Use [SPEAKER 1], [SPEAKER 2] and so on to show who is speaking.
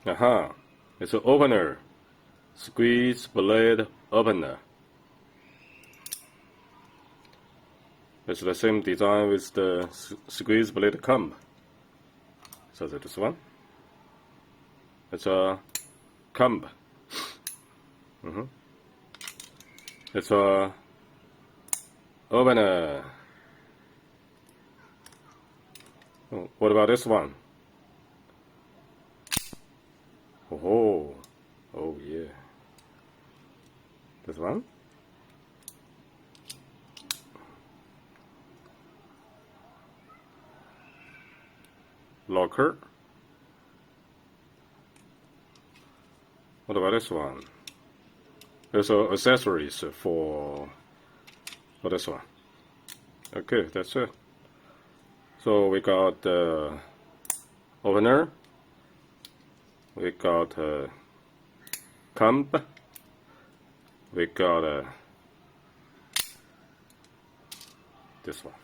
[SPEAKER 1] Aha, it's an opener. Squeeze blade opener. It's the same design with the squeeze blade comb. So that's this one. It's a comb. It's a opener. Oh, what about this one? Oh, oh yeah. This one? Locker. What about this one? There's accessories for this one. Okay, that's it. So we got the opener. We got a comb. We got this one.